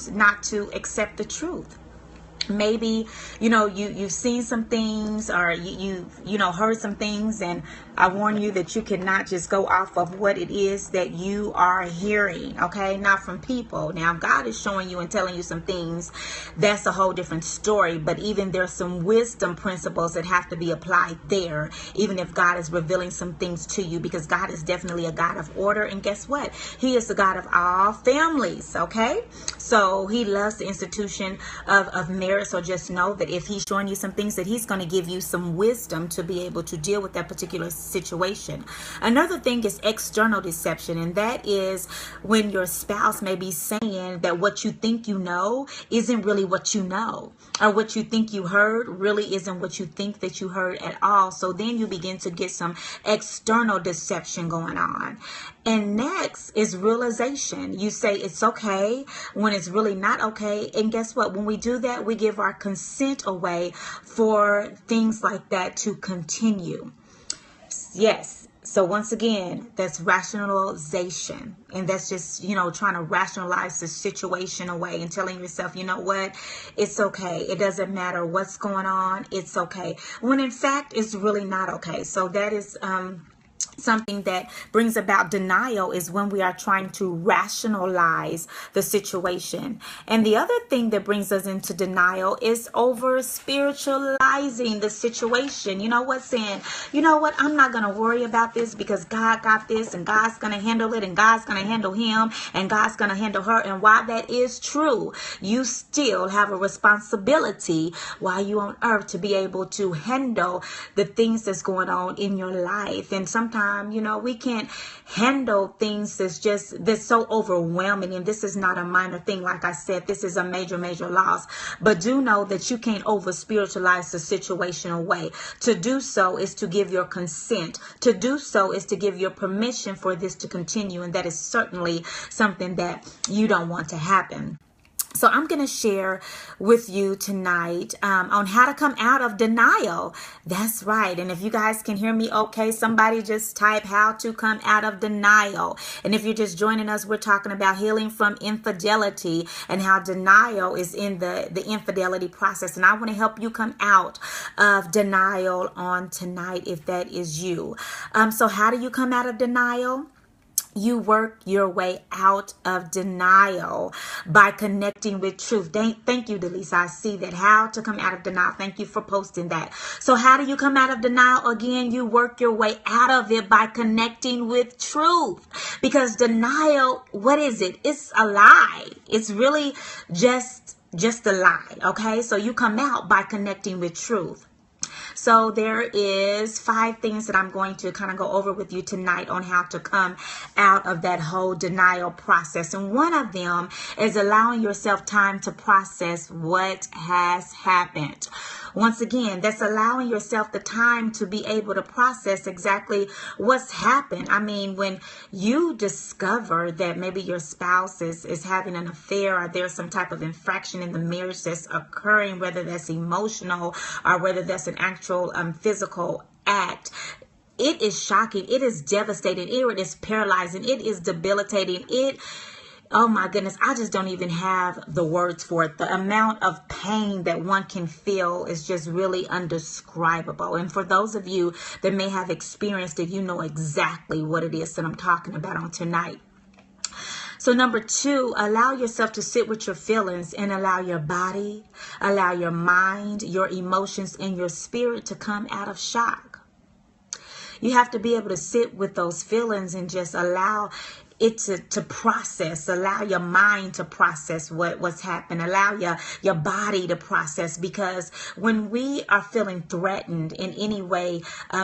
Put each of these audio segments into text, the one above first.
not to accept the truth. Maybe, you've seen some things, or you heard some things, and I warn you that you cannot just go off of what it is that you are hearing, okay? Not from people. Now, if God is showing you and telling you some things, that's a whole different story. But even there's some wisdom principles that have to be applied there, even if God is revealing some things to you, because God is definitely a God of order. And guess what? He is the God of all families, okay? So he loves the institution of marriage. So just know that if he's showing you some things, that he's going to give you some wisdom to be able to deal with that particular situation. Another thing is external deception, and that is when your spouse may be saying that what you think you know isn't really what you know, or what you think you heard really isn't what you think that you heard at all. So then you begin to get some external deception going on. And next is realization. You say it's okay when it's really not okay. And guess what? When we do that, we give our consent away for things like that to continue. Yes. So once again, that's rationalization. And that's just, trying to rationalize the situation away and telling yourself, you know what, it's okay. It doesn't matter what's going on. It's okay. When in fact, it's really not okay. So that is something that brings about denial, is when we are trying to rationalize the situation. And the other thing that brings us into denial is over spiritualizing the situation. You know what? Saying, you know what? I'm not going to worry about this because God got this, and God's going to handle it, and God's going to handle him, and God's going to handle her. And while that is true, you still have a responsibility while you're on earth to be able to handle the things that's going on in your life. And sometimes, we can't handle things that's so overwhelming. And this is not a minor thing. Like I said, this is a major, major loss. But do know that you can't over spiritualize the situation away. To do so is to give your consent. To do so is to give your permission for this to continue. And that is certainly something that you don't want to happen. So I'm going to share with you tonight on how to come out of denial. That's right. And if you guys can hear me okay, somebody just type how to come out of denial. And if you're just joining us, we're talking about healing from infidelity and how denial is in the infidelity process. And I want to help you come out of denial on tonight if that is you. So how do you come out of denial? You work your way out of denial by connecting with truth. Thank you, Delisa. I see that. How to come out of denial. Thank you for posting that. So how do you come out of denial? Again, you work your way out of it by connecting with truth. Because denial, what is it? It's a lie. It's really just a lie. Okay, so you come out by connecting with truth. So there is 5 things that I'm going to kind of go over with you tonight on how to come out of that whole denial process. And one of them is allowing yourself time to process what has happened. Once again, that's allowing yourself the time to be able to process exactly what's happened. I mean, when you discover that maybe your spouse is having an affair, or there's some type of infraction in the marriage that's occurring, whether that's emotional or whether that's an actual physical act, it is shocking. It is devastating. It is paralyzing. It is debilitating. Oh my goodness, I just don't even have the words for it. The amount of pain that one can feel is just really undescribable. And for those of you that may have experienced it, you know exactly what it is that I'm talking about on tonight. So number 2, allow yourself to sit with your feelings and allow your body, allow your mind, your emotions, and your spirit to come out of shock. You have to be able to sit with those feelings and just allow it to process. Allow your mind to process what's happened. Allow your body to process, because when we are feeling threatened in any way,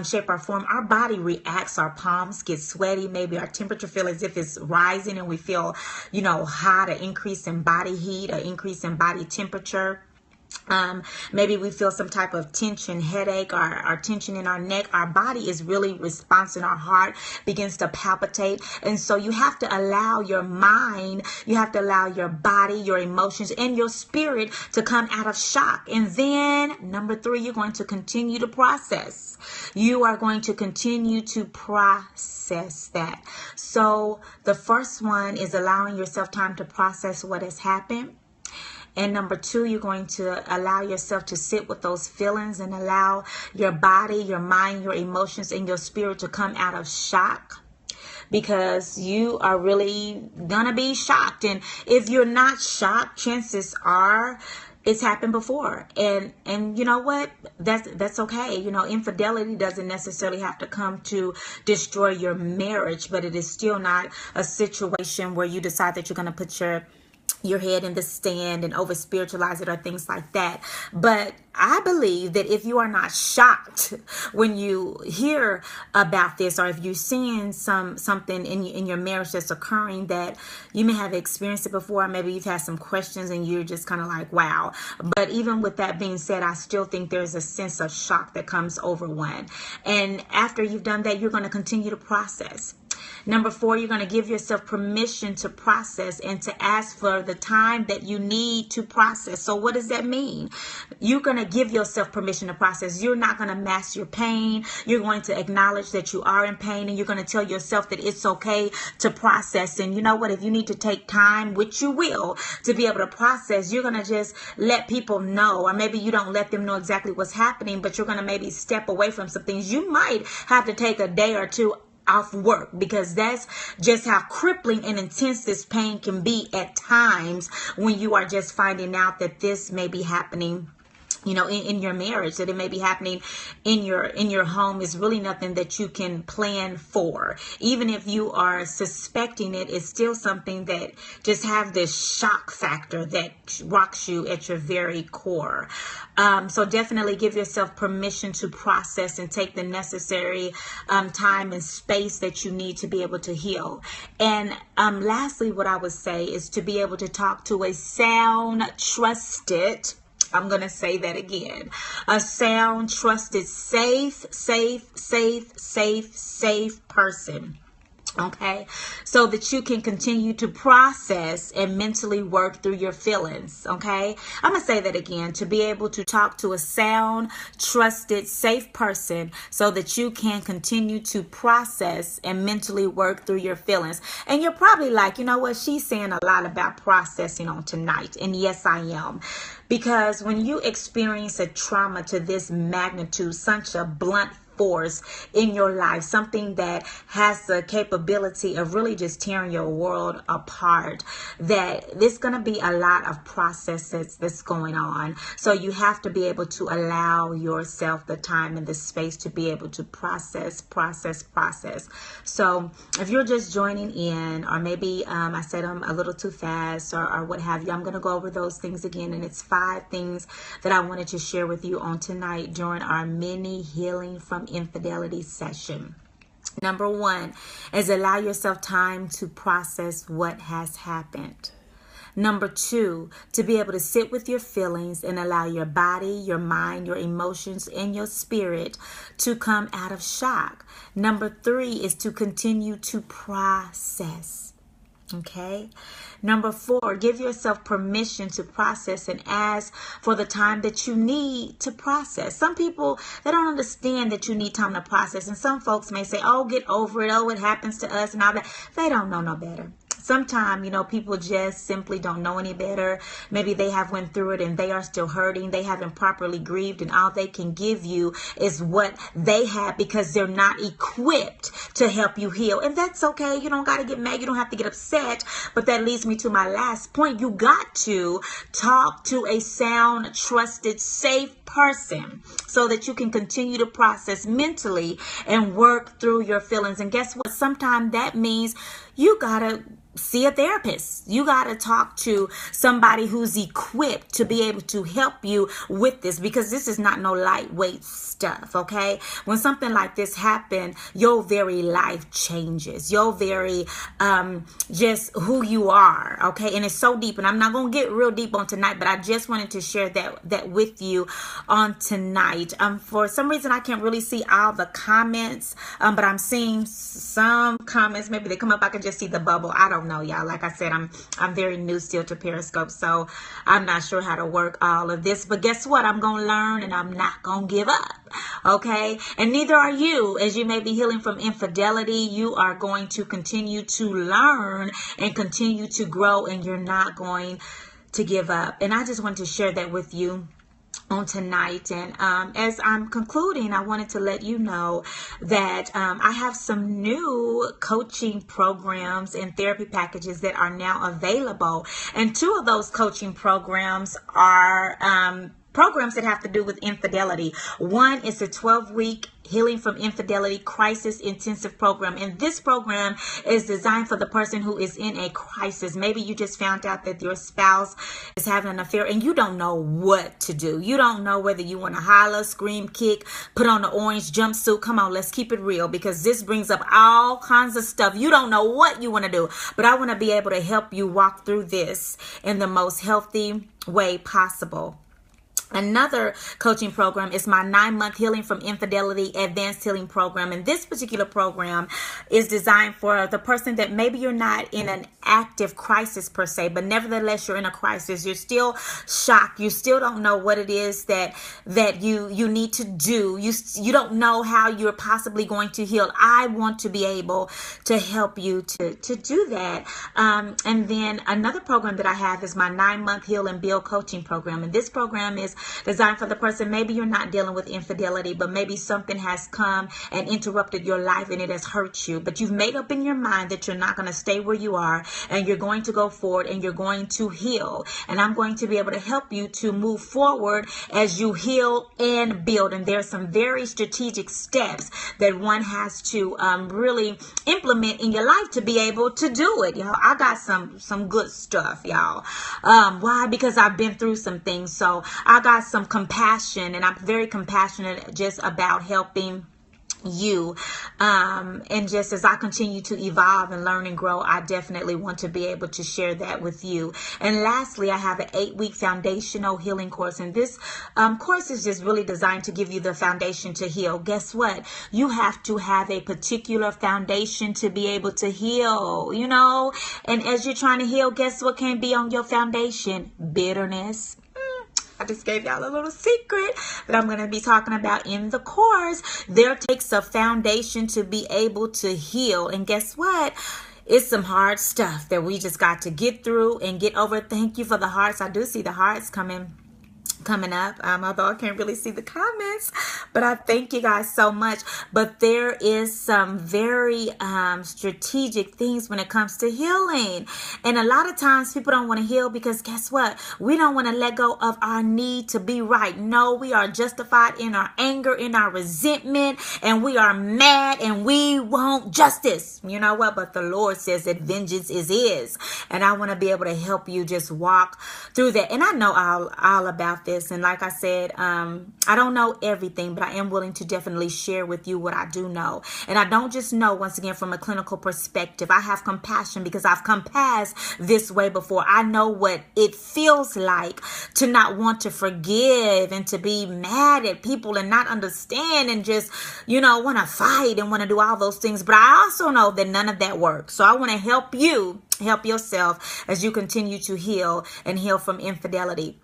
shape, or form, our body reacts. Our palms get sweaty. Maybe our temperature feels as if it's rising, and we feel, hot, an increase in body heat, an increase in body temperature. Maybe we feel some type of tension, headache, or tension in our neck. Our body is really responding. Our heart begins to palpitate. And so you have to allow your mind, you have to allow your body, your emotions, and your spirit to come out of shock. And then number 3, you're going to continue to process. You are going to continue to process that. So the first one is allowing yourself time to process what has happened. And number two, you're going to allow yourself to sit with those feelings and allow your body, your mind, your emotions, and your spirit to come out of shock, because you are really gonna be shocked. And if you're not shocked, chances are it's happened before. And you know what, that's okay. Infidelity doesn't necessarily have to come to destroy your marriage, but it is still not a situation where you decide that you're going to put your head in the sand and over spiritualize it or things like that. But I believe that if you are not shocked when you hear about this, or if you're seeing something in your marriage that's occurring that you may have experienced it before, maybe you've had some questions and you're just kind of like, wow. But even with that being said, I still think there's a sense of shock that comes over one. And after you've done that, you're going to continue to process. Number four, you're going to give yourself permission to process and to ask for the time that you need to process. So what does that mean? You're going to give yourself permission to process. You're not going to mask your pain. You're going to acknowledge that you are in pain, and you're going to tell yourself that it's okay to process. And you know what? If you need to take time, which you will, to be able to process, you're going to just let people know, or maybe you don't let them know exactly what's happening, but you're going to maybe step away from some things. You might have to take a day or two off work, because that's just how crippling and intense this pain can be at times when you are just finding out that this may be happening in your marriage, that it may be happening in your home. Is really nothing that you can plan for. Even if you are suspecting it, it's still something that just have this shock factor that rocks you at your very core. So definitely give yourself permission to process and take the necessary time and space that you need to be able to heal. And lastly, what I would say is to be able to talk to a sound, trusted, I'm going to say that again, a sound, trusted, safe person. Okay, so that you can continue to process and mentally work through your feelings. Okay, I'm gonna say that again, to be able to talk to a sound, trusted, safe person so that you can continue to process and mentally work through your feelings. And you're probably like, you know what, she's saying a lot about processing on tonight. And yes, I am. Because when you experience a trauma to this magnitude, such a blunt force in your life, something that has the capability of really just tearing your world apart, that there's going to be a lot of processes that's going on. So you have to be able to allow yourself the time and the space to be able to process. So if you're just joining in, or maybe I said I'm a little too fast or what have you, I'm going to go over those things again. And it's 5 things that I wanted to share with you on tonight during our mini healing from infidelity session. Number 1 is allow yourself time to process what has happened. Number 2, to be able to sit with your feelings and allow your body, your mind, your emotions, and your spirit to come out of shock. Number 3 is to continue to process. Okay. Number 4, give yourself permission to process and ask for the time that you need to process. Some people, they don't understand that you need time to process. And some folks may say, oh, get over it. Oh, it happens to us and all that. They don't know no better. Sometimes, people just simply don't know any better. Maybe they have went through it and they are still hurting. They haven't properly grieved, and all they can give you is what they have, because they're not equipped to help you heal. And that's okay. You don't got to get mad. You don't have to get upset. But that leads me to my last point. You got to talk to a sound, trusted, safe person so that you can continue to process mentally and work through your feelings. And guess what? Sometimes that means you got to see a therapist. You got to talk to somebody who's equipped to be able to help you with this, because this is not no lightweight stuff. Okay. When something like this happens, your very life changes. Your very, just who you are. Okay. And it's so deep, and I'm not going to get real deep on tonight, but I just wanted to share that with you on tonight. For some reason, I can't really see all the comments, but I'm seeing some comments. Maybe they come up. I can just see the bubble. I don't know, y'all. Like I said, I'm very new still to Periscope, so I'm not sure how to work all of this. But guess what? I'm going to learn, and I'm not going to give up. Okay? And neither are you. As you may be healing from infidelity, you are going to continue to learn and continue to grow, and you're not going to give up. And I just wanted to share that with you on tonight. And as I'm concluding, I wanted to let you know that I have some new coaching programs and therapy packages that are now available. And two of those coaching programs are programs that have to do with infidelity. One is a 12-week Healing from Infidelity Crisis Intensive Program. And this program is designed for the person who is in a crisis. Maybe you just found out that your spouse is having an affair and you don't know what to do. You don't know whether you want to holler, scream, kick, put on the orange jumpsuit. Come on, let's keep it real, because this brings up all kinds of stuff. You don't know what you want to do, but I want to be able to help you walk through this in the most healthy way possible. Another coaching program is my 9-month Healing from Infidelity Advanced Healing Program. And this particular program is designed for the person that maybe you're not in an active crisis per se, but nevertheless you're in a crisis. You're still shocked. You still don't know what it is that you need to do. You don't know how you're possibly going to heal. I want to be able to help you to do that. And then another program that I have is my 9-month Heal and Build coaching program. And this program is designed for the person, maybe you're not dealing with infidelity, but maybe something has come and interrupted your life and it has hurt you, but you've made up in your mind that you're not going to stay where you are and you're going to go forward and you're going to heal. And I'm going to be able to help you to move forward as you heal and build. And there's some very strategic steps that one has to really implement in your life to be able to do it. Y'all, I got some good stuff, y'all. Why? Because I've been through some things. So I got some compassion, and I'm very compassionate just about helping you. And just as I continue to evolve and learn and grow, I definitely want to be able to share that with you. And lastly, I have an 8-week foundational healing course. And this course is just really designed to give you the foundation to heal. Guess what? You have to have a particular foundation to be able to heal, you know? And as you're trying to heal, guess what can be on your foundation? Bitterness. I just gave y'all a little secret that I'm going to be talking about in the course. There takes a foundation to be able to heal. And guess what? It's some hard stuff that we just got to get through and get over. Thank you for the hearts. I do see the hearts coming up, although I can't really see the comments, but I thank you guys so much. But there is some very strategic things when it comes to healing, and a lot of times people don't want to heal because guess what? We don't want to let go of our need to be right. No, we are justified in our anger, in our resentment, and we are mad and we want justice. You know what? But the Lord says that vengeance is his, and I want to be able to help you just walk through that. And I know all about this. And like I said, I don't know everything, but I am willing to definitely share with you what I do know. And I don't just know, once again, from a clinical perspective. I have compassion because I've come past this way before. I know what it feels like to not want to forgive and to be mad at people and not understand and just, you know, want to fight and want to do all those things. But I also know that none of that works. So I want to help you help yourself as you continue to heal and heal from infidelity.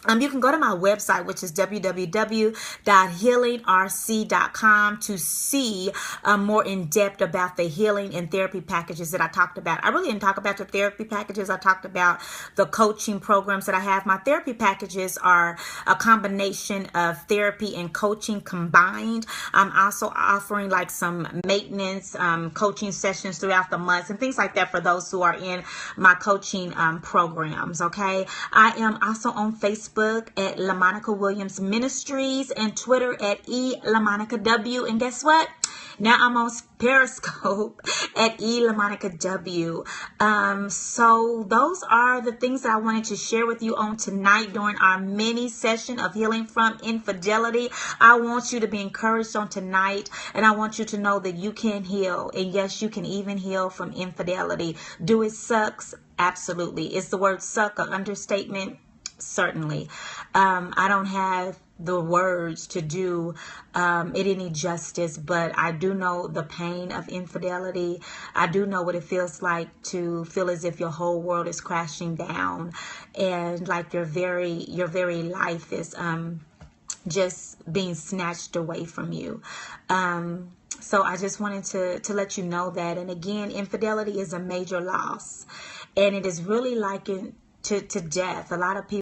You can go to my website, which is www.healingrc.com, to see more in depth about the healing and therapy packages that I talked about. I really didn't talk about the therapy packages. I talked about the coaching programs that I have. My therapy packages are a combination of therapy and coaching combined. I'm also offering like some maintenance coaching sessions throughout the months and things like that for those who are in my coaching programs. Okay. I am also on Facebook at LaMonica Williams Ministries and Twitter at LaMonicaW. And guess what? Now I'm on Periscope at LaMonicaW. So those are the things that I wanted to share with you on tonight during our mini session of healing from infidelity. I want you to be encouraged on tonight, and I want you to know that you can heal. And yes, you can even heal from infidelity. Do it sucks? Absolutely. Is the word suck an understatement? Certainly. I don't have the words to do it any justice, but I do know the pain of infidelity. I do know what it feels like to feel as if your whole world is crashing down and like your very life is just being snatched away from you. So I just wanted to let you know that. And again, infidelity is a major loss, and it is really likened to death. A lot of people